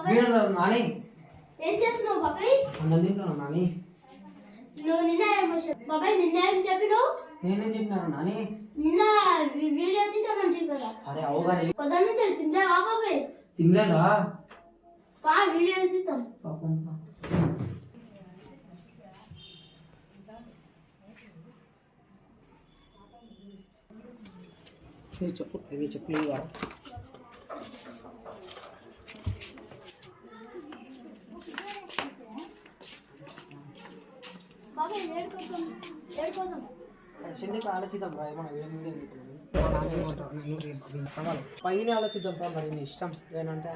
నాని ఏం చేస్తున్నావు బాబాయ్? అన్నం తింటున్నావు నాని. నువ్వు నిన్న బాబాయ్ నిన్న ఏం చెప్పినావు? నేనేం చెప్పినాను నాని? నిన్న వీడియో తీద్దామంటే కదా. అరే అవగానే పొద్దున్న నుంచి తినలేవా బాబాయ్? తినలేదా? బా వీడియో తీద్దాం. పాపం చెప్పు ఇది చెప్పు బాబాయ్ ఏడుకోదాం చెల్లికి ఆలోచిద్దాం రా పైన ఆలోచిద్దాం రా మరి నీ ఇష్టం ఏనంటే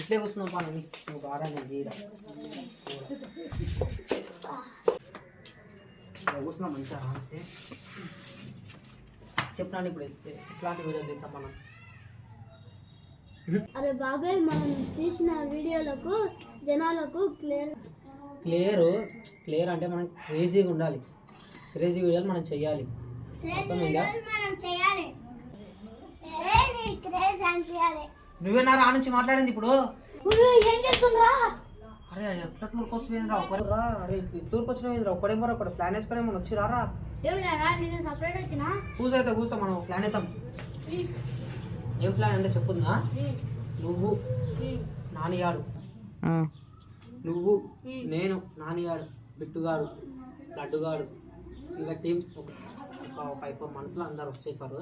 ఇట్లే కూర్చున్నావు పా నువ్వు బాగా వీరా కూర్చున్నాం మంచిగా ఆన్సే చెప్పినాను ఇప్పుడు ఇట్లాంటి వీడియో తీద్దాం మనం. అరే బాబాయ్ మనం తీసిన వీడియోలకు జనాలకు క్లియర్ అంటే మనం క్రేజీగా ఉండాలి. క్రేజీ వీడియోలు మనం చెయ్యాలి. నువ్వేనా రా నుంచి మాట్లాడింది ఇప్పుడు? ఏం చేస్తుండ్రా? అరే ఎట్లా టూర్కి వస్తుందిరా ఒకరా? అరే టూర్కి వచ్చిన ఒకడేమో ఒకటి ప్లాన్ వేసుకొని మనం వచ్చి రారా? కూసైతే కూర్చో మనం ప్లాన్ అవుతాం. ఏం ప్లాన్ అంటే చెప్పుందా? నువ్వు నానిగాడు, నువ్వు నేను నానిగాడు, బిట్టుగాడు, లడ్డుగాడు, ఇంకా టీం ఒక 5-4 మంత్స్లో అందరు వచ్చేసారు.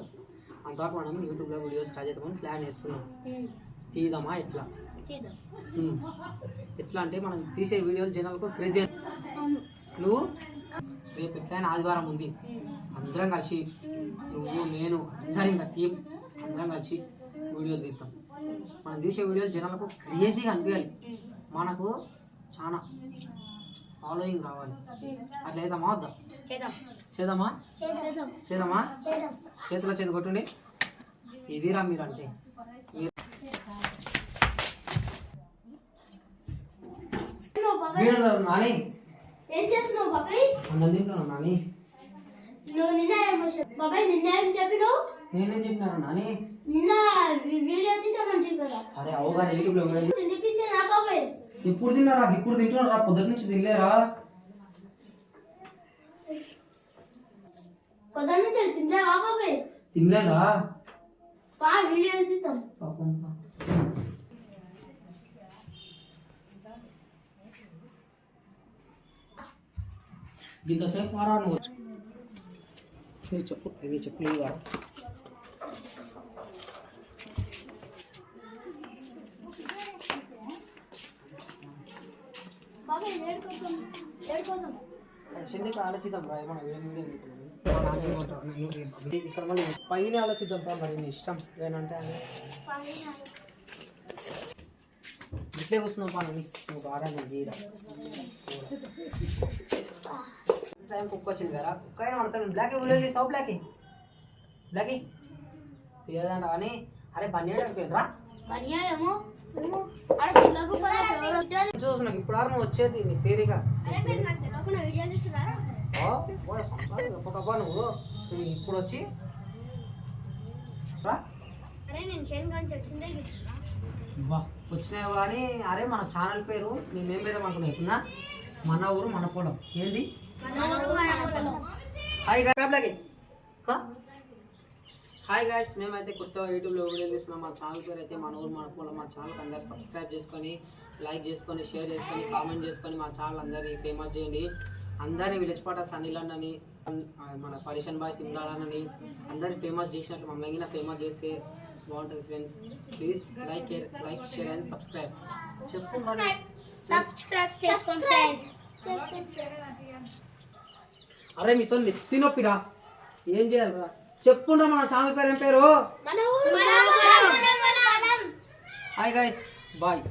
అంతవరకు మనం యూట్యూబ్లో వీడియోస్ ట్రై చేద్దామని ప్లాన్ వేస్తున్నాం. తీద్దామా ఎట్లా? ఎట్లా అంటే మనం తీసే వీడియోలు జనాలకు క్రేజీ. నువ్వు రేపు ఎట్లయినా ఆదివారం ఉంది, అందరం కలిసి నువ్వు నేను అందరం ఇంకా టీం అందరం కలిసి వీడియోలు తీద్దాం. మనం తీసే వీడియోలు జనాలకు క్రేజీగా అనిపించాలి, మనకు చాలా ఫాలోయింగ్ రావాలి. అట్లా వేద్దామా వద్దా? చేద్దామా చేద్దామా? చేతిలో చేతి కొట్టుండి. ఇదిరా మీరు అంటే నాని ఏం చేస్తున్నావు బాబాయ్? అన్నం తింటున్నావు నాని. నువ్వు నిన్న బాబాయ్ నిన్న ఏం చెప్పినావు? నేనేం చెప్పినాను నాని? నిన్న వీడియో తీద్దామంటే కదా. అరే అవగానే యూట్యూబ్లో తినిపించానా బాబాయ్? ఇప్పుడు తిన్నారా? ఇప్పుడు తింటున్నారా? పొద్దున్న నుంచి తినలేరా? పొద్దున్న నుంచి తినలేవా బాబాయ్? తినలేదా? బా వీడియో తీద్దాం. పాపం ఇంతసేపు మారా నువ్వు చెప్పు ఇది చెప్పు బాబాయ్ ఏడుకోదాం చెల్లికి ఆలోచిద్దాం రా ఏమన్నా ఇక్కడ మళ్ళీ పైన ఆలోచిద్దాం రా మరి నీ ఇష్టం ఏనంటే ఇట్లే కూర్చున్నావు పా నువ్వు బాగా వీరా కుక్క వచ్చింది కదా. కుక్క అయినా పడతాను. బ్లాక్ వీడియో సౌ బ్లాక్ తీయదంట కానీ అరే బనియాడు అనుకోరా? చూస్తున్నావు ఇప్పుడు నువ్వు వచ్చేది నీ తీరిగా చెప్పకబ్బా నువ్వు ఇప్పుడు వచ్చి వచ్చినావు కానీ అరే మన ఛానల్ పేరు నేనేం పేరు అనుకున్నా చెప్తున్నా, మన ఊరు మన పొలం. ఏంది? హాయ్ గాయ్స్, మేమైతే కొత్తగా యూట్యూబ్లో వీడియో తీస్తున్నాం. మా ఛానల్ పేరు అయితే మన ఊరు మన పొలం. మా ఛానల్ అందరు సబ్స్క్రైబ్ చేసుకొని, లైక్ చేసుకొని, షేర్ చేసుకొని, కామెంట్ చేసుకొని మా ఛానల్ అందరినీ ఫేమస్ చేయండి. అందరినీ విలేజ్ పాట సనీలన్ అని, మన పరిషన్ బాయ్స్ ఇమ్రాన్ అని అందరినీ ఫేమస్ చేసినట్లు మమ్మల్ని ఫేమస్ చేస్తే బాగుంటుంది friends. Please like share and subscribe. చెప్పు మరి సబ్స్క్రైబ్ చేసుకోండి ఫ్రెండ్స్. అరే మీతో నెత్తి నొప్పిరా, ఏం చేయాలరా చెప్పుండ్రా. మన ఛానల్ పేరు ఏం పేరు? మన ఊరు మన పొలం. Hi guys, bye.